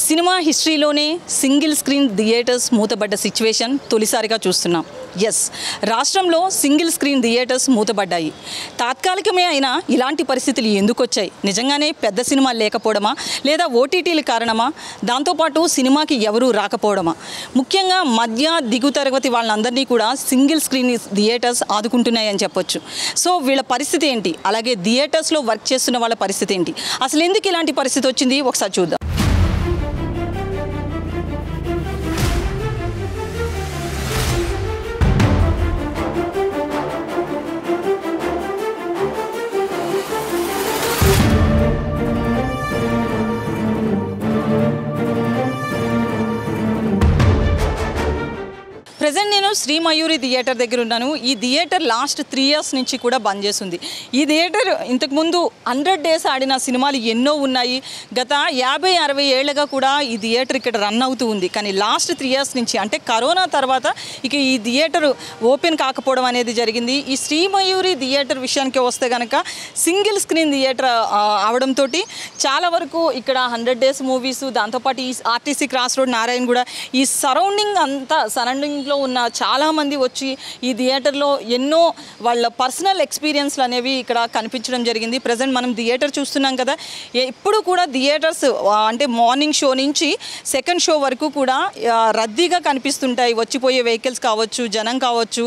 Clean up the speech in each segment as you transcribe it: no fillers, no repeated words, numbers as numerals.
Cinema హిస్టరీలోనే single screen theatres మూతబడ్డ situation తొలిసారిగా చూస్తున్నాం. ఎస్, రాష్ట్రంలో సింగిల్ స్క్రీన్ థియేటర్స్ మూతబడ్డాయి. తాత్కాలికమే అయినా ఇలాంటి పరిస్థితులు ఎందుకు వచ్చాయి? నిజంగానే పెద్ద సినిమాలు లేకపోవడమా, లేదా ఓటీటీల కారణమా, దాంతోపాటు సినిమాకి ఎవరూ రాకపోవడమా? ముఖ్యంగా మధ్య దిగు తరగతి వాళ్ళందరినీ కూడా సింగిల్ స్క్రీన్ థియేటర్స్ ఆదుకుంటున్నాయని చెప్పొచ్చు. సో వీళ్ళ పరిస్థితి ఏంటి, అలాగే థియేటర్స్లో వర్క్ చేస్తున్న వాళ్ళ పరిస్థితి ఏంటి, అసలు ఎందుకు ఇలాంటి పరిస్థితి వచ్చింది ఒకసారి చూద్దాం. ప్రజెంట్ నేను శ్రీ మయూరి థియేటర్ దగ్గర ఉన్నాను. ఈ థియేటర్ లాస్ట్ 3 years నుంచి కూడా బంద్ చేస్తుంది. ఈ థియేటర్ ఇంతకుముందు 100 days ఆడిన సినిమాలు ఎన్నో ఉన్నాయి. గత 50-60 ఏళ్లుగా కూడా ఈ థియేటర్ ఇక్కడ రన్ అవుతూ ఉంది. కానీ లాస్ట్ 3 years నుంచి, అంటే కరోనా తర్వాత ఇక ఈ థియేటర్ ఓపెన్ కాకపోవడం అనేది జరిగింది. ఈ శ్రీ మయూరి థియేటర్ విషయానికి వస్తే కనుక సింగిల్ స్క్రీన్ థియేటర్ అవడంతో చాలా వరకు ఇక్కడ 100 days మూవీస్, దాంతోపాటు ఈ ఆర్టీసీ క్రాస్ రోడ్, నారాయణ కూడా, ఈ సరౌండింగ్లో ఉన్న చాలామంది వచ్చి ఈ థియేటర్లో ఎన్నో వాళ్ళ పర్సనల్ ఎక్స్పీరియన్స్లు అనేవి ఇక్కడ కనిపించడం జరిగింది. ప్రజెంట్ మనం థియేటర్ చూస్తున్నాం కదా, ఎప్పుడు కూడా థియేటర్స్ అంటే మార్నింగ్ షో నుంచి సెకండ్ షో వరకు కూడా రద్దీగా కనిపిస్తుంటాయి. వచ్చిపోయే వెహికల్స్ కావచ్చు, జనం కావచ్చు,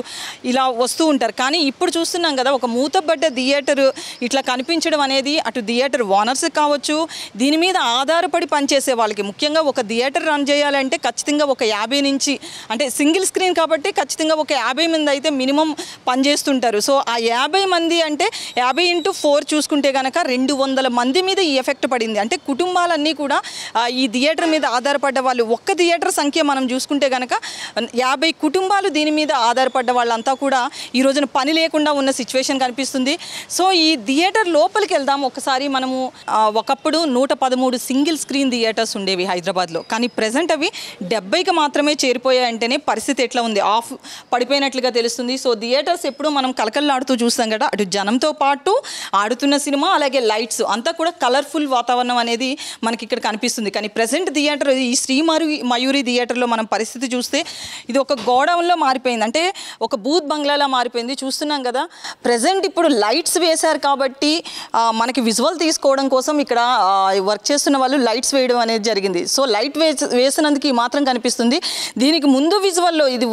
ఇలా వస్తూ ఉంటారు. కానీ ఇప్పుడు చూస్తున్నాం కదా, ఒక మూతబడ్డ థియేటర్ ఇట్లా కనిపించడం అనేది అటు థియేటర్ ఓనర్స్ కావచ్చు, దీని మీద ఆధారపడి పనిచేసే వాళ్ళకి, ముఖ్యంగా ఒక థియేటర్ రన్ చేయాలంటే ఖచ్చితంగా ఒక 50 నుంచి, అంటే సింగిల్ స్క్రీన్ కాబట్టి ఖచ్చితంగా ఒక 50 మంది అయితే మినిమం పనిచేస్తుంటారు. సో ఆ 50 మంది అంటే 50 into 4 చూసుకుంటే కనుక 200 మంది మీద ఈ ఎఫెక్ట్ పడింది. అంటే కుటుంబాలన్నీ కూడా ఈ థియేటర్ మీద ఆధారపడ్డ వాళ్ళు, ఒక్క థియేటర్ సంఖ్య మనం చూసుకుంటే కనుక 50 కుటుంబాలు దీని మీద ఆధారపడ్డ వాళ్ళంతా కూడా ఈ రోజున పని లేకుండా ఉన్న సిచ్యువేషన్ కనిపిస్తుంది. సో ఈ థియేటర్ లోపలికి వెళ్దాం ఒకసారి మనము. ఒకప్పుడు 113 సింగిల్ స్క్రీన్ థియేటర్స్ ఉండేవి హైదరాబాద్లో, కానీ ప్రజెంట్ అవి 70కి మాత్రమే చేరిపోయాయంటేనే పరిస్థితి ఎట్లా ఉంది, ఆఫ్ పడిపోయినట్లుగా తెలుస్తుంది. సో థియేటర్స్ ఎప్పుడు మనం కలకల్లాడుతూ చూస్తాం కదా, అటు జనంతో పాటు ఆడుతున్న సినిమా, అలాగే లైట్స్ అంతా కూడా కలర్ఫుల్ వాతావరణం అనేది మనకి ఇక్కడ కనిపిస్తుంది. కానీ ప్రజెంట్ థియేటర్, ఈ శ్రీ మయూరి థియేటర్లో మనం పరిస్థితి చూస్తే ఇది ఒక గోడౌన్లో మారిపోయింది, అంటే ఒక బూత్ బంగ్లాలా మారిపోయింది. చూస్తున్నాం కదా, ప్రజెంట్ ఇప్పుడు లైట్స్ వేశారు కాబట్టి మనకి విజువల్ తీసుకోవడం కోసం ఇక్కడ వర్క్ చేస్తున్న వాళ్ళు లైట్స్ వేయడం అనేది జరిగింది. సో లైట్ వేసినందుకు మాత్రం కనిపిస్తుంది. దీనికి ముందు విజువల్లో ఇది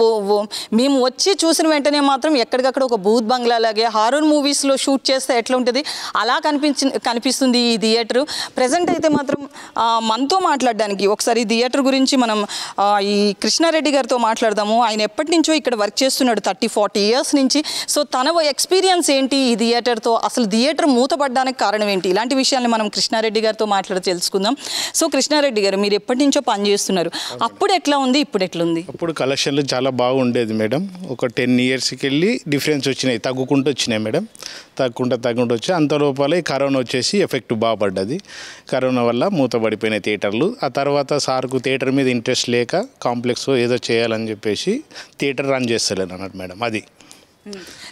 మేము వచ్చి చూసిన వెంటనే మాత్రం ఎక్కడికక్కడ ఒక బూత్ బంగ్లా లాగే హారర్ మూవీస్లో షూట్ చేస్తే ఎట్లా ఉంటుంది అలా కనిపిస్తుంది ఈ థియేటర్. ప్రజెంట్ అయితే మాత్రం మనతో మాట్లాడడానికి ఒకసారి ఈ థియేటర్ గురించి మనం ఈ కృష్ణారెడ్డి గారితో మాట్లాడదాము. ఆయన ఎప్పటి నుంచో ఇక్కడ వర్క్ చేస్తున్నాడు, 30-40 years నుంచి. సో తన ఎక్స్పీరియన్స్ ఏంటి ఈ థియేటర్తో, అసలు థియేటర్ మూతపడడానికి కారణం ఏంటి, ఇలాంటి విషయాన్ని మనం కృష్ణారెడ్డి గారితో మాట్లాడి తెలుసుకుందాం. సో కృష్ణారెడ్డి గారు, మీరు ఎప్పటి నుంచో పనిచేస్తున్నారు, అప్పుడు ఎట్లా ఉంది, ఇప్పుడు ఎట్లుంది? అప్పుడు కలెక్షన్లు చాలా బాగుండేది మేడం. ఒక 10 yearsకి వెళ్ళి డిఫరెన్స్ వచ్చినాయి, తగ్గుకుంటూ వచ్చినాయి మేడం, తగ్గుకుంటూ వచ్చి అంత లోపల ఈ కరోనా వచ్చేసి ఎఫెక్ట్ బాగా పడ్డది. కరోనా వల్ల మూతపడిపోయిన థియేటర్లు. ఆ తర్వాత సార్కు థియేటర్ మీద ఇంట్రెస్ట్ లేక కాంప్లెక్స్ ఏదో చేయాలని చెప్పేసి థియేటర్ రన్ చేస్తలేను అన్నట్టు మేడం. అది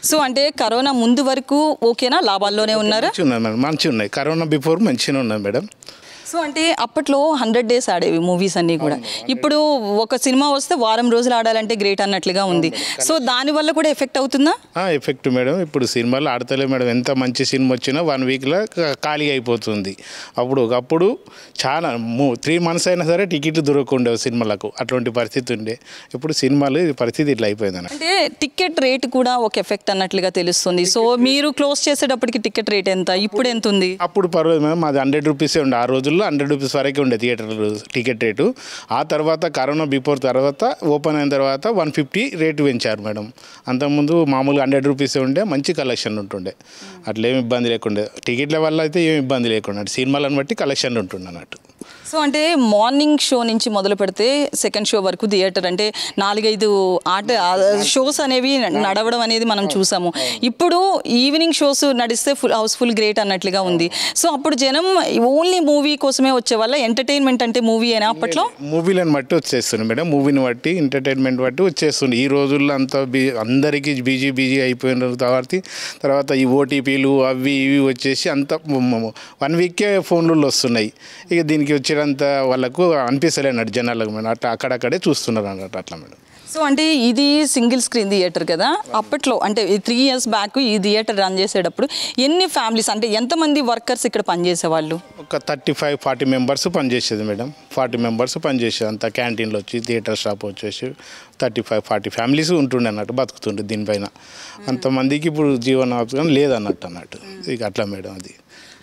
సో అంటే కరోనా ముందు వరకు ఓకేనా, లాభాల్లోనే ఉన్నారా? మంచిగా ఉన్నాయి, కరోనా బిఫోర్ మంచిగానే ఉన్నాయి మేడం. సో అంటే అప్పట్లో 100 days ఆడేవి మూవీస్ అన్నీ కూడా, ఇప్పుడు ఒక సినిమా వస్తే వారం రోజులు ఆడాలంటే గ్రేట్ అన్నట్లుగా ఉంది. సో దానివల్ల కూడా ఎఫెక్ట్ అవుతుందా? Effect madam. ఇప్పుడు సినిమాలు ఆడతలే మేడం. ఎంత మంచి సినిమా వచ్చినా 1 weekలో ఖాళీ అయిపోతుంది. అప్పుడు చాలా 3 months అయినా సరే టికెట్లు దొరకకుండేవి సినిమాలకు, అటువంటి పరిస్థితి ఉండే. ఇప్పుడు సినిమాలు పరిస్థితి ఇట్లా అయిపోయింది. అంటే టికెట్ రేట్ కూడా ఒక ఎఫెక్ట్ అన్నట్లుగా తెలుస్తుంది. సో మీరు క్లోజ్ చేసేటప్పటికి టికెట్ రేట్ ఎంత, ఇప్పుడు ఎంత ఉంది? అప్పుడు పర్వాలేదు మేడం, అది 100 rupees ఉండే. ఆ రోజుల్లో 100 rupees వరకే ఉండే థియేటర్ టికెట్ రేటు. ఆ తర్వాత కరోనా బిఫోర్ తర్వాత ఓపెన్ అయిన తర్వాత 150 రేటు పెంచారు మేడం. అంతకుముందు మామూలుగా 100 rupees ఉండే, మంచి కలెక్షన్ ఉంటుండే, అట్లేమి ఇబ్బంది లేకుండే. టికెట్ల వల్ల అయితే ఏమి ఇబ్బంది లేకుండా సినిమాలను బట్టి కలెక్షన్ ఉంటుండే అన్నట్టు. సో అంటే మార్నింగ్ షో నుంచి మొదలు పెడితే సెకండ్ షో వరకు థియేటర్ అంటే 4-5 షోస్ అనేవి నడవడం అనేది మనం చూసాము. ఇప్పుడు ఈవినింగ్ షోస్ నడిస్తే హౌస్ఫుల్ గ్రేట్ అన్నట్లుగా ఉంది. సో అప్పుడు జనం ఓన్లీ మూవీ కోసమే వచ్చేవాళ్ళ, ఎంటర్టైన్మెంట్ అంటే మూవీ అయినా అప్పట్లో? మూవీలను బట్టి వచ్చేస్తుంది మేడం, మూవీని బట్టి ఎంటర్టైన్మెంట్ బట్టి వచ్చేస్తుంది. ఈ రోజుల్లో అంతా అందరికీ బిజీ అయిపోయిన తర్వాత ఈ ఓటీపీలు అవి ఇవి వచ్చేసి అంత 1 weekకే ఫోన్లు వస్తున్నాయి. ఇక దీనికి వచ్చే థియేటర్ అంతా వాళ్ళకు అనిపిస్తలే అన్నట్టు జనాలకు మేడం, అట్లా అక్కడక్కడే చూస్తున్నారు అన్నట్టు అట్లా మేడం. సో అంటే ఇది సింగిల్ స్క్రీన్ థియేటర్ కదా, అప్పట్లో అంటే 3 years బ్యాక్ ఈ థియేటర్ రన్ చేసేటప్పుడు ఎన్ని ఫ్యామిలీస్ అంటే ఎంతమంది వర్కర్స్ ఇక్కడ పనిచేసేవాళ్ళు? ఒక 35-40 మెంబర్స్ పనిచేసేది మేడం. 40 మెంబర్స్ పనిచేసేది అంతా. క్యాంటీన్లో వచ్చి థియేటర్ షాప్ వచ్చేసి 35-40 ఫ్యామిలీస్ ఉంటుండే అన్నట్టు, బతుకుతుండే దీనిపైన. అంతమందికి ఇప్పుడు జీవనాధారం లేదన్నట్టు ఇక అట్లా మేడం అది.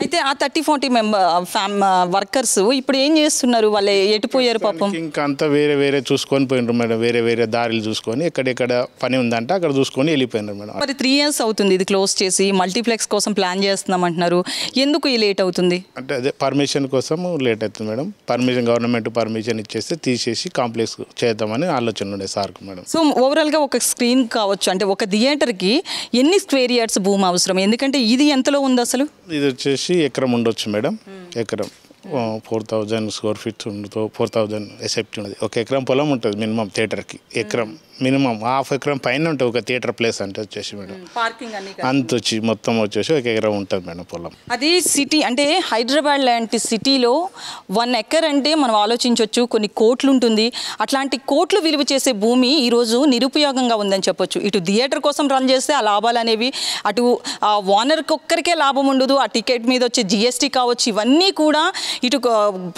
అయితే ఆ 30-40 వర్కర్స్ ఇప్పుడు ఏం చేస్తున్నారు? వాళ్ళు ఎటుపోయారు పాపం? ఇంకా అంతా వేరే చూసుకొని పోయినారు మేడం, వేరే దారులు చూసుకొని ఎక్కడెక్కడ పని ఉందంటే అక్కడ చూసుకొని వెళ్ళిపోయినారు మేడం. మరి 3 years అవుతుంది ఇది క్లోజ్ చేసి, మల్టీప్లెక్స్ కోసం ప్లాన్ చేస్తున్నాం అంటున్నారు, ఎందుకు ఈ లేట్ అవుతుంది? అంటే అదే పర్మిషన్ కోసం లేట్ అవుతుంది మేడం. గవర్నమెంట్ పర్మిషన్ ఇచ్చేస్తే తీసేసి కాంప్లెక్స్ చేద్దామని ఆలోచన ఉండే సార్కు మేడం. సో ఓవరాల్గా ఒక స్క్రీన్ కావచ్చు అంటే ఒక థియేటర్కి ఎన్ని స్క్వేర్ యార్డ్స్ భూమి అవసరం? ఎందుకంటే ఇది ఎంతలో ఉంది అసలు? ఇది వచ్చేసి ఎకరం ఉండొచ్చు మేడం. ఎకరం 4000 స్క్వేర్ ఫీట్ ఉండదు, 4000 ఎసెప్ట్ ఉన్నది. ఒక ఎకరం పొలం ఉంటుంది మినిమం థియేటర్కి. ఎకరం మినిమం హాఫ్ ఎకరం పైన ఉంటుంది ఒక థియేటర్ ప్లేస్ అంటే వచ్చేసి మేడం. పార్కింగ్ అంత వచ్చి మొత్తం వచ్చేసి ఒక ఎకరం ఉంటుంది మేడం పొలం. అది సిటీ అంటే హైదరాబాద్ లాంటి సిటీలో 1 acre అంటే మనం ఆలోచించవచ్చు కొన్ని కోట్లు ఉంటుంది. అట్లాంటి కోట్లు విలువ చేసే భూమి ఈరోజు నిరుపయోగంగా ఉందని చెప్పొచ్చు. ఇటు థియేటర్ కోసం రన్ చేస్తే ఆ లాభాలు అనేవి అటు ఓనర్కి ఒక్కరికే లాభం ఉండదు, ఆ టికెట్ మీద వచ్చే జిఎస్టీ కావచ్చు, ఇవన్నీ కూడా ఇటు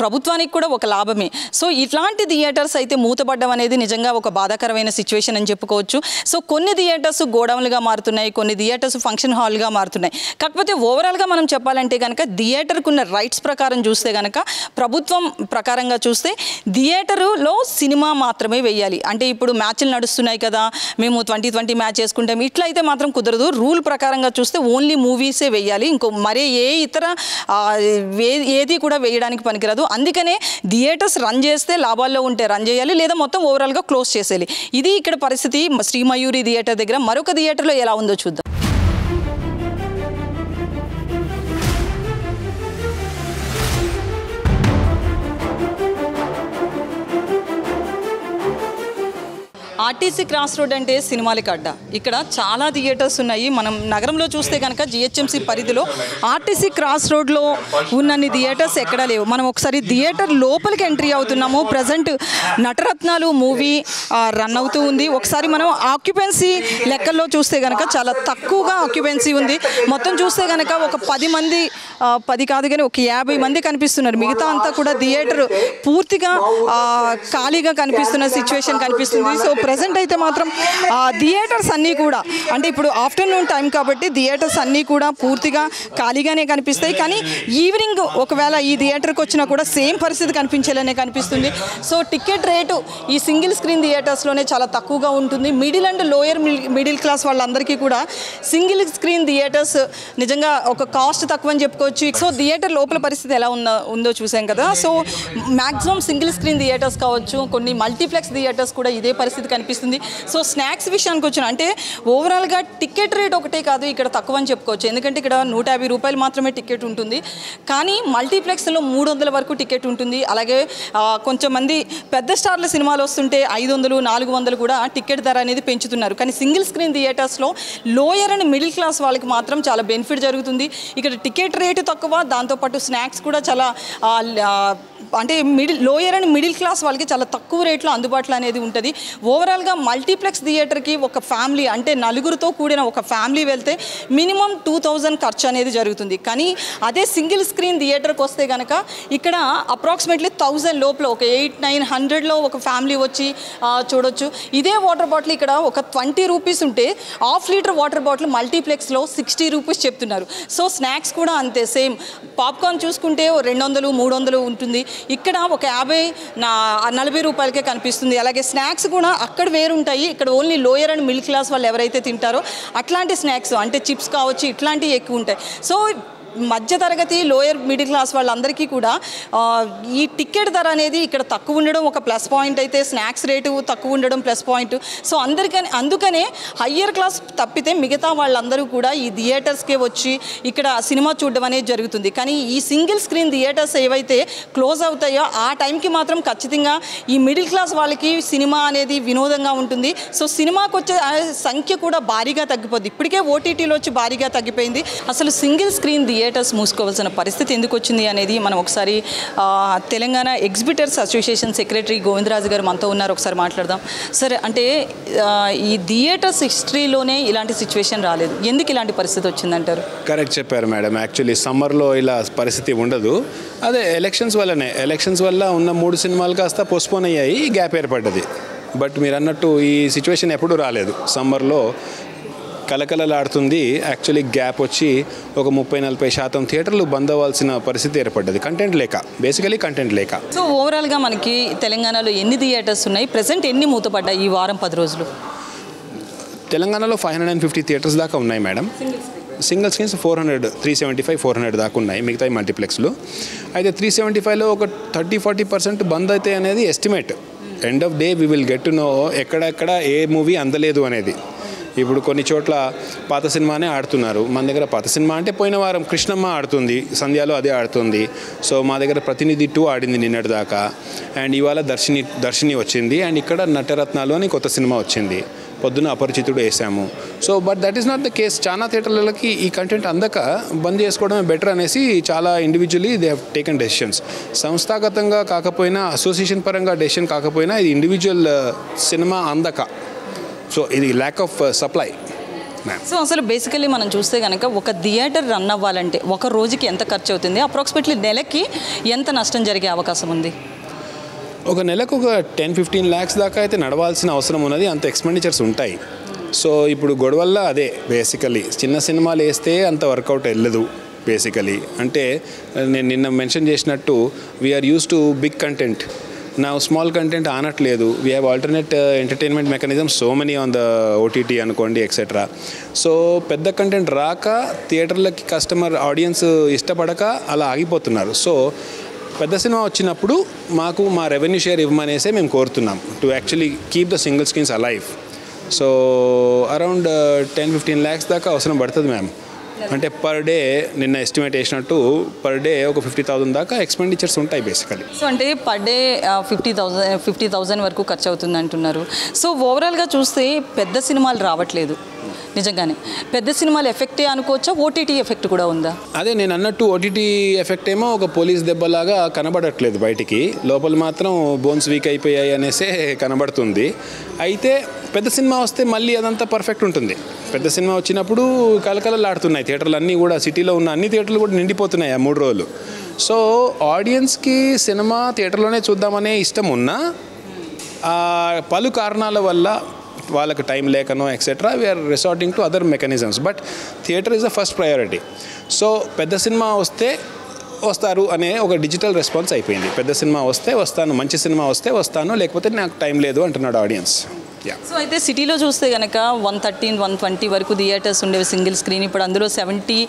ప్రభుత్వానికి కూడా ఒక లాభమే. సో ఇట్లాంటి థియేటర్స్ అయితే మూతపడ్డం అనేది నిజంగా ఒక బాధాకరమైన సిచ్యువేషన్ అని చెప్పుకోవచ్చు. సో కొన్ని థియేటర్స్ గోడౌన్లుగా మారుతున్నాయి, కొన్ని థియేటర్స్ ఫంక్షన్ హాల్గా మారుతున్నాయి. కాకపోతే ఓవరాల్గా మనం చెప్పాలంటే కనుక థియేటర్కు ఉన్న రైట్స్ ప్రకారం చూస్తే కనుక, ప్రభుత్వం ప్రకారంగా చూస్తే థియేటరులో సినిమా మాత్రమే వేయాలి. అంటే ఇప్పుడు మ్యాచ్లు నడుస్తున్నాయి కదా, మేము 2020 మ్యాచ్ చేసుకుంటాం, ఇట్లా అయితే మాత్రం కుదరదు. రూల్ ప్రకారంగా చూస్తే ఓన్లీ మూవీసే వేయాలి, ఇంకో మరే ఏ ఇతర ఏది కూడా వేయడానికి పనికిరాదు. అందుకనే థియేటర్స్ రన్ చేస్తే లాభాల్లో ఉంటే రన్ చేయాలి, లేదా మొత్తం ఓవరాల్గా క్లోజ్ చేసేయాలి. ఇది ఇక్కడ పరిస్థితి. శ్రీ మయూరి థియేటర్ దగ్గర మరొక థియేటర్లో ఎలా ఉందో చూద్దాం. ఆర్టీసీ క్రాస్ రోడ్ అంటే సినిమాలకి అడ్డ. ఇక్కడ చాలా థియేటర్స్ ఉన్నాయి. మనం నగరంలో చూస్తే కనుక జిహెచ్ఎంసీ పరిధిలో ఆర్టీసీ క్రాస్ రోడ్లో ఉన్నన్ని థియేటర్స్ ఎక్కడా లేవు. మనం ఒకసారి థియేటర్ లోపలికి ఎంట్రీ అవుతున్నాము. ప్రజెంట్ నటరత్నాలు మూవీ రన్ అవుతూ ఉంది. ఒకసారి మనం ఆక్యుపెన్సీ లెక్కల్లో చూస్తే కనుక చాలా తక్కువగా ఆక్యుపెన్సీ ఉంది. మొత్తం చూస్తే కనుక ఒక 10 మంది, 10 కాదు కానీ ఒక 50 మంది కనిపిస్తున్నారు. మిగతా అంతా కూడా థియేటర్ పూర్తిగా ఖాళీగా కనిపిస్తున్న సిచ్యువేషన్ కనిపిస్తుంది. సో ప్రజెంట్ అయితే మాత్రం థియేటర్స్ అన్నీ కూడా అంటే ఇప్పుడు ఆఫ్టర్నూన్ టైం కాబట్టి థియేటర్స్ అన్నీ కూడా పూర్తిగా ఖాళీగానే కనిపిస్తాయి. కానీ ఈవినింగ్ ఒకవేళ ఈ థియేటర్కి వచ్చినా కూడా సేమ్ పరిస్థితి కనిపించేలానే కనిపిస్తుంది. సో టికెట్ రేటు ఈ సింగిల్ స్క్రీన్ థియేటర్స్లోనే చాలా తక్కువగా ఉంటుంది. Middle and lower middle class వాళ్ళందరికీ కూడా సింగిల్ స్క్రీన్ థియేటర్స్ నిజంగా ఒక కాస్ట్ తక్కువ అని చెప్పుకోవచ్చు. సో థియేటర్ లోపల పరిస్థితి ఎలా ఉందో చూసాం కదా. So maximum single screen theatres కావచ్చు, కొన్ని మల్టీప్లెక్స్ థియేటర్స్ కూడా ఇదే పరిస్థితి కనిపిస్తుంది. సో స్నాక్స్ విషయానికి వచ్చిన అంటే ఓవరాల్గా టికెట్ రేట్ ఒకటే కాదు ఇక్కడ తక్కువ అని చెప్పుకోవచ్చు. ఎందుకంటే ఇక్కడ 150 రూపాయలు మాత్రమే టికెట్ ఉంటుంది. కానీ మల్టీప్లెక్స్లో 300 వరకు టికెట్ ఉంటుంది. అలాగే కొంచెం మంది పెద్ద స్టార్ల సినిమాలు వస్తుంటే 500, 400 కూడా టికెట్ ధర అనేది పెంచుతున్నారు. కానీ సింగిల్ స్క్రీన్ థియేటర్స్లో లోయర్ అండ్ మిడిల్ క్లాస్ వాళ్ళకి మాత్రం చాలా బెనిఫిట్ జరుగుతుంది. ఇక్కడ టికెట్ రేటు తక్కువ, దాంతోపాటు స్నాక్స్ కూడా చాలా అంటే లోయర్ అండ్ మిడిల్ క్లాస్ వాళ్ళకి చాలా తక్కువ రేట్లో అందుబాటులో అనేది ఉంటుంది. ఓవరాల్గా మల్టీప్లెక్స్ థియేటర్కి ఒక ఫ్యామిలీ అంటే నలుగురితో కూడిన ఒక ఫ్యామిలీ వెళ్తే మినిమం 2000 ఖర్చు అనేది జరుగుతుంది. కానీ అదే సింగిల్ స్క్రీన్ థియేటర్కి వస్తే కనుక ఇక్కడ అప్రాక్సిమేట్లీ 1000 లోపల ఒక 800-900లో ఒక ఫ్యామిలీ వచ్చి చూడొచ్చు. ఇదే వాటర్ బాటిల్ ఇక్కడ ఒక 20 రూపీస్ ఉంటే ½ లీటర్ వాటర్ బాటిల్ మల్టీప్లెక్స్లో 60 రూపీస్ చెప్తున్నారు. సో స్నాక్స్ కూడా అంతే సేమ్. పాప్కార్న్ చూసుకుంటే 200-300 ఉంటుంది, ఇక్కడ ఒక 50-40 రూపాయలకే కనిపిస్తుంది. అలాగే స్నాక్స్ కూడా అక్కడ వేరుంటాయి. ఇక్కడ only lower and middle class వాళ్ళు ఎవరైతే తింటారో అట్లాంటి స్నాక్స్ అంటే చిప్స్ కావచ్చు ఇట్లాంటివి ఎక్కువ ఉంటాయి. సో మధ్యతరగతి లోయర్ మిడిల్ క్లాస్ వాళ్ళందరికీ కూడా ఈ టికెట్ ధర అనేది ఇక్కడ తక్కువ ఉండడం ఒక ప్లస్ పాయింట్ అయితే స్నాక్స్ రేటు తక్కువ ఉండడం ప్లస్ పాయింట్. సో అందుకనే హయ్యర్ క్లాస్ తప్పితే మిగతా వాళ్ళందరూ కూడా ఈ థియేటర్స్కే వచ్చి ఇక్కడ సినిమా చూడడం అనేది జరుగుతుంది. కానీ ఈ సింగిల్ స్క్రీన్ థియేటర్స్ ఏవైతే క్లోజ్ అవుతాయో ఆ టైంకి మాత్రం ఖచ్చితంగా ఈ మిడిల్ క్లాస్ వాళ్ళకి సినిమా అనేది వినోదంగా ఉంటుంది. సో సినిమాకి వచ్చే సంఖ్య కూడా భారీగా తగ్గిపోద్ది. ఇప్పటికే ఓటీటీలో వచ్చి భారీగా తగ్గిపోయింది. అసలు సింగిల్ స్క్రీన్ థియేటర్స్ మూసుకోవాల్సిన పరిస్థితి ఎందుకు వచ్చింది అనేది మనం ఒకసారి Telangana exhibitors association secretary Govindaraju గారు మనతో ఉన్నారు, ఒకసారి మాట్లాడదాం. సరే, అంటే ఈ థియేటర్స్ హిస్టరీలోనే ఇలాంటి సిచ్యువేషన్ రాలేదు, ఎందుకు ఇలాంటి పరిస్థితి వచ్చిందంటారు? కరెక్ట్ చెప్పారు మేడం. యాక్చువల్లీ సమ్మర్లో ఇలా పరిస్థితి ఉండదు. అదే ఎలక్షన్స్ వల్లనే, ఎలక్షన్స్ వల్ల ఉన్న 3 సినిమాలు కాస్త పోస్ట్పోన్ అయ్యాయి, గ్యాప్ ఏర్పడ్డది. బట్ మీరు అన్నట్టు ఈ సిచ్యువేషన్ ఎప్పుడూ రాలేదు. సమ్మర్లో కలకలలాడుతుంది. యాక్చువల్లీ గ్యాప్ వచ్చి ఒక 30-40% థియేటర్లు బంద్ అవ్వాల్సిన పరిస్థితి ఏర్పడ్డది, కంటెంట్ లేక, బేసికలీ కంటెంట్ లేక. సో ఓవరాల్గా మనకి తెలంగాణలో ఎన్ని థియేటర్స్ ఉన్నాయి, ప్రెసెంట్ ఎన్ని మూతపడ్డాయి ఈ వారం 10 రోజులు? తెలంగాణలో 550 థియేటర్స్ దాకా ఉన్నాయి మేడం. సింగిల్ స్క్రీన్స్ 400, 375, 400 దాకా ఉన్నాయి, మిగతాయి మల్టీప్లెక్స్లు. అయితే 375లో ఒక 30-40% బంద్ అయితే అనేది estimate. End of day we will get to know ఎక్కడెక్కడ ఏ మూవీ అందలేదు అనేది. ఇప్పుడు కొన్ని చోట్ల పాత సినిమానే ఆడుతున్నారు. మన దగ్గర పాత సినిమా అంటే పోయిన వారం కృష్ణమ్మ ఆడుతుంది, సంధ్యాలో అదే ఆడుతుంది. సో మా దగ్గర ప్రతినిధి 2 ఆడింది నిన్నటి దాకా. అండ్ ఇవాళ దర్శిని వచ్చింది. అండ్ ఇక్కడ నటరత్నాలు అని కొత్త సినిమా వచ్చింది. పొద్దున అపరిచితుడు వేసాము. So but that is not the case. చాలా థియేటర్లకి ఈ కంటెంట్ అందక బంద్ చేసుకోవడమే బెటర్ అనేసి చాలా individually they have taken decisions. సంస్థాగతంగా కాకపోయినా, అసోసియేషన్ పరంగా డెసిషన్ కాకపోయినా, ఇది ఇండివిజువల్ సినిమా అందక. సో ఇది ల్యాక్ ఆఫ్ సప్లై. సో అసలు బేసికలీ మనం చూస్తే కనుక ఒక థియేటర్ రన్ అవ్వాలంటే ఒక రోజుకి ఎంత ఖర్చు అవుతుంది, అప్రాక్సిమేట్లీ నెలకి ఎంత నష్టం జరిగే అవకాశం ఉంది? ఒక నెలకు ఒక 10-15 lakhs దాకా అయితే నడవాల్సిన అవసరం ఉన్నది. అంత ఎక్స్పెండిచర్స్ ఉంటాయి. సో ఇప్పుడు గొడవల్ల అదే బేసికలీ చిన్న సినిమాలు వేస్తే అంత వర్కౌట్ వెళ్ళదు బేసికలీ. అంటే నేను నిన్న మెన్షన్ చేసినట్టు we're use to big content. నా స్మాల్ కంటెంట్ ఆనట్లేదు. We have alternate entertainment mechanisms so many on the OTT అనుకోండి ఎక్సెట్రా. సో పెద్ద కంటెంట్ రాక థియేటర్లకి కస్టమర్ ఆడియన్స్ ఇష్టపడక అలా ఆగిపోతున్నారు. సో పెద్ద సినిమా వచ్చినప్పుడు మాకు మా రెవెన్యూ షేర్ ఇవ్వమనేసే మేము కోరుతున్నాం to actually keep the single screens alive. So around 10-15 lakhs దాకా అవసరం పడుతుంది మ్యామ్. అంటే పర్ డే నిన్న ఎస్టిమేట్ వేసినట్టు పర్ డే ఒక 50,000 దాకా ఎక్స్పెండిచర్స్ ఉంటాయి బేసికలీ. సో అంటే పర్ డే 50,000 వరకు ఖర్చు అవుతుంది అంటున్నారు. సో ఓవరాల్గా చూస్తే పెద్ద సినిమాలు రావట్లేదు. నిజంగానే పెద్ద సినిమాలు ఎఫెక్టే అనుకోవచ్చా, ఓటీటీ ఎఫెక్ట్ కూడా ఉందా? అదే నేను అన్నట్టు ఓటీటీ ఎఫెక్ట్ ఏమో ఒక పోలీస్ దెబ్బలాగా కనబడట్లేదు బయటికి, లోపల మాత్రం బోన్స్ వీక్ అయిపోయాయి అనేసే కనబడుతుంది. అయితే పెద్ద సినిమా వస్తే మళ్ళీ అదంతా పర్ఫెక్ట్ ఉంటుంది. పెద్ద సినిమా వచ్చినప్పుడు కలకలలాడుతున్నాయి థియేటర్లు అన్నీ కూడా, సిటీలో ఉన్న అన్ని థియేటర్లు కూడా నిండిపోతున్నాయి ఆ 3 రోజులు. సో ఆడియన్స్కి సినిమా థియేటర్లోనే చూద్దామనే ఇష్టం ఉన్నా పలు కారణాల వల్ల వాళ్ళకి టైం లేకనో etcetera we are resorting to other mechanisms. But theatre is the first priority. So పెద్ద సినిమా వస్తే వస్తారు అనే ఒక డిజిటల్ రెస్పాన్స్ అయిపోయింది. పెద్ద సినిమా వస్తే వస్తాను, మంచి సినిమా వస్తే వస్తాను, లేకపోతే నాకు టైం లేదు అంటున్నాడు ఆడియన్స్. సో అయితే సిటీలో చూస్తే కనుక 113-120 వరకు థియేటర్స్ ఉండేవి సింగిల్ స్క్రీన్. ఇప్పుడు అందులో 70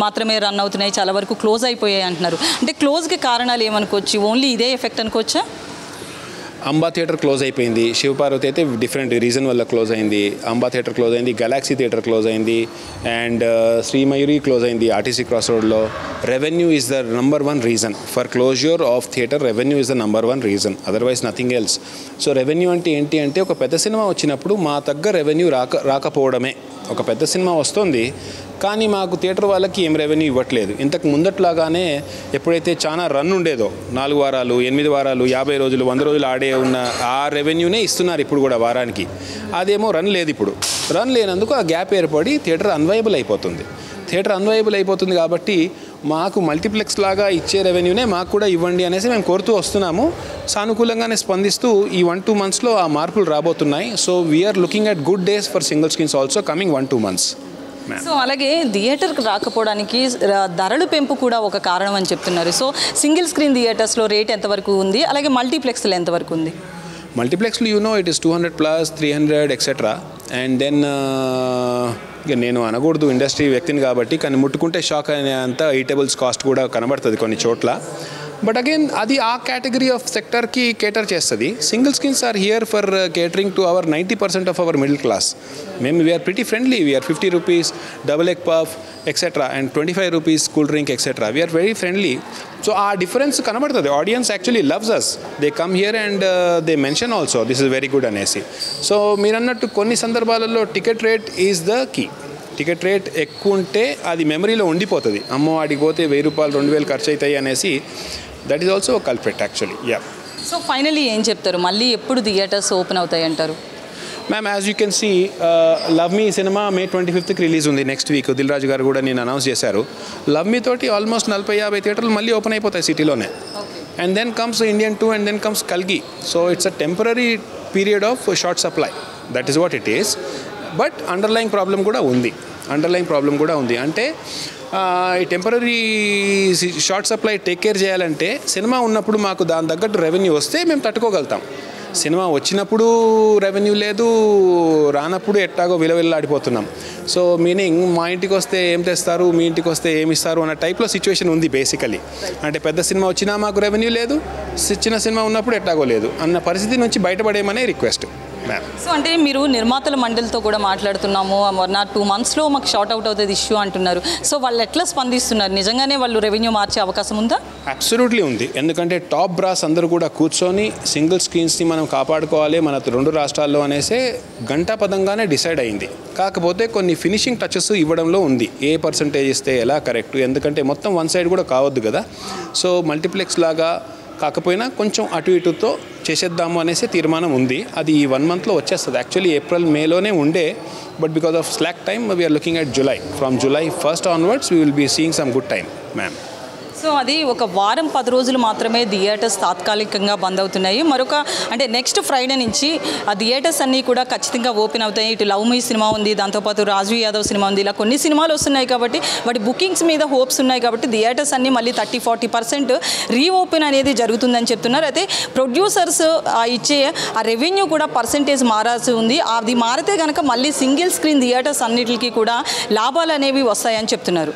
మాత్రమే రన్ అవుతున్నాయి, చాలా వరకు క్లోజ్ అయిపోయాయి అంటున్నారు. అంటే క్లోజ్కి కారణాలు ఏమనుకోవచ్చు? ఓన్లీ ఇదే ఎఫెక్ట్ అనుకోవచ్చా? అంబా థియేటర్ క్లోజ్ అయిపోయింది. శివపార్వతి అయితే డిఫరెంట్ రీజన్ వల్ల క్లోజ్ అయింది. అంబా థియేటర్ క్లోజ్ అయింది, గెలాక్సీ థియేటర్ క్లోజ్ అయింది, అండ్ శ్రీమయూరి క్లోజ్ అయింది ఆర్టీసీ క్రాస్ రోడ్లో. Revenue is the number 1 reason for closure of theatre. Revenue is the number 1 reason, otherwise nothing else. So revenue అంటే ఏంటి అంటే ఒక పెద్ద సినిమా వచ్చినప్పుడు మా తగ్గ రెవెన్యూ రాకపోవడమే. ఒక పెద్ద సినిమా వస్తుంది కానీ మాకు థియేటర్ వాళ్ళకి ఏం రెవెన్యూ ఇవ్వట్లేదు. ఇంతకు ముందట్లాగానే ఎప్పుడైతే చాలా రన్ ఉండేదో 4 వారాలు, 8 వారాలు, 50 రోజులు, 100 రోజులు ఆడే ఉన్న ఆ రెవెన్యూనే ఇస్తున్నారు ఇప్పుడు కూడా వారానికి. అదేమో రన్ లేదు. ఇప్పుడు రన్ లేనందుకు ఆ గ్యాప్ ఏర్పడి థియేటర్ అన్వయబుల్ అయిపోతుంది. థియేటర్ అన్వయబుల్ అయిపోతుంది కాబట్టి మాకు మల్టీప్లెక్స్ లాగా ఇచ్చే రెవెన్యూనే మాకు కూడా ఇవ్వండి అనేసి మేము కోరుతూ వస్తున్నాము. సానుకూలంగానే స్పందిస్తూ ఈ 1-2 monthsలో ఆ మార్పులు రాబోతున్నాయి. So we are looking at good days for single screens also coming 1-2 months. So అలాగే థియేటర్కి రాకపోవడానికి ధరలు పెంపు కూడా ఒక కారణం అని చెప్తున్నారు. సో సింగిల్ స్క్రీన్ థియేటర్స్లో రేట్ ఎంతవరకు ఉంది, అలాగే మల్టీప్లెక్స్లో ఎంతవరకు ఉంది? మల్టీప్లెక్స్లో it is 200+, 300 etcetera. And then ఇక నేను అనకూడదు ఇండస్ట్రీ వ్యక్తిని కాబట్టి, కానీ ముట్టుకుంటే షాక్ అనే అంత ఈటబుల్స్ కాస్ట్ కూడా కనబడుతుంది కొన్ని చోట్ల. బట్ అగైన్ అది ఆ కేటగిరీ ఆఫ్ సెక్టర్కి కేటర్ చేస్తుంది. Single screens are here for catering to our 90% of our middle class. మేము we're pretty friendly. We're 50 rupees double egg puff etcetera and 25 rupees cool drink etcetera. We're very friendly. So ఆ difference కనబడుతుంది. Audience actually loves us. They come here and they mention also this is very good అనేసి. So మీరు అన్నట్టు కొన్ని సందర్భాలలో ticket rate is the key. Ticket rate ఎక్కువ ఉంటే అది మెమరీలో ఉండిపోతుంది. అమ్మో ఆడికి పోతే 1000 రూపాయలు 2000 ఖర్చు అవుతాయి అనేసి. That is also culprit actually. Yeah. So finally ఏం చెప్తారు, మళ్ళీ ఎప్పుడు థియేటర్స్ ఓపెన్ అవుతాయి అంటారు? Ma'am, as you can see, love me సినిమా May 25కి రిలీజ్ ఉంది. నెక్స్ట్ వీక్ దిల్ రాజు గారు కూడా నేను అనౌన్స్ చేశారు. లవ్ మీ తోటి ఆల్మోస్ట్ 40-50 థియేటర్లు మళ్ళీ ఓపెన్ అయిపోతాయి సిటీలోనే. And then comes Indian 2 and then comes కల్కి. So it's a temporary period of short supply. That is what it is. But underline problem కూడా ఉంది. అంటే ఈ temporary short supply take care చేయాలంటే సినిమా ఉన్నప్పుడు మాకు దాని తగ్గట్టు రెవెన్యూ వస్తే మేము తట్టుకోగలుగుతాం. సినిమా వచ్చినప్పుడు రెవెన్యూ లేదు, రానప్పుడు ఎట్టాగో విలవిల్లాడిపోతున్నాం. సో మీనింగ్ మా ఇంటికి వస్తే ఏం తెస్తారు, మీ ఇంటికి వస్తే ఏమి ఇస్తారు అన్న టైప్లో సిచ్యువేషన్ ఉంది బేసికలీ. అంటే పెద్ద సినిమా వచ్చినా మాకు రెవెన్యూ లేదు, చిన్న సినిమా ఉన్నప్పుడు ఎట్టాగో లేదు అన్న పరిస్థితి నుంచి బయటపడేయమనే రిక్వెస్ట్ మ్యామ్. సో అంటే మీరు నిర్మాతల మండలితో కూడా మాట్లాడుతున్నాము, 1 or 2 monthsలో మాకు షార్ట్ అవుట్ అవుతుంది ఇష్యూ అంటున్నారు. సో వాళ్ళు ఎట్లా స్పందిస్తున్నారు? నిజంగానే వాళ్ళు రెవెన్యూ మార్చే అవకాశం ఉందా? అబ్సల్యూట్లీ ఉంది. ఎందుకంటే టాప్ బ్రాస్ అందరూ కూడా కూర్చొని సింగిల్ స్క్రీన్స్ని మనం కాపాడుకోవాలి మన 2 రాష్ట్రాల్లో అనేసే గంటాపదంగానే డిసైడ్ అయింది. కాకపోతే కొన్ని ఫినిషింగ్ టచెస్ ఇవ్వడంలో ఉంది. ఏ పర్సంటేజ్ ఇస్తే ఎలా కరెక్ట్, ఎందుకంటే మొత్తం వన్ సైడ్ కూడా కావద్దు కదా. సో మల్టీప్లెక్స్ లాగా కాకపోయినా కొంచెం అటు ఇటుతో చేసేద్దాము అనేసి తీర్మానం ఉంది. అది ఈ 1 monthలో వచ్చేస్తుంది. యాక్చువల్లీ April, Mayలోనే ఉండే, but because of slack time we are looking at July. From July 1st onwards we will be seeing some good time ma'am. So అది ఒక వారం 10 రోజులు మాత్రమే థియేటర్స్ తాత్కాలికంగా బంద్ అవుతున్నాయి. అంటే నెక్స్ట్ ఫ్రైడే నుంచి ఆ థియేటర్స్ అన్నీ కూడా ఖచ్చితంగా ఓపెన్ అవుతాయి. ఇటు లవ్ మీ సినిమా ఉంది, దాంతోపాటు రాజు యాదవ్ సినిమా ఉంది, ఇలా కొన్ని సినిమాలు వస్తున్నాయి కాబట్టి వాటి బుకింగ్స్ మీద హోప్స్ ఉన్నాయి కాబట్టి థియేటర్స్ అన్నీ మళ్ళీ 30-40% రీఓపెన్ అనేది జరుగుతుందని చెప్తున్నారు. అయితే ప్రొడ్యూసర్స్ ఇచ్చే ఆ రెవెన్యూ కూడా పర్సంటేజ్ మారాల్సి ఉంది. అది మారితే కనుక మళ్ళీ సింగిల్ స్క్రీన్ థియేటర్స్ అన్నిటికీ కూడా లాభాలు అనేవి వస్తాయని చెప్తున్నారు.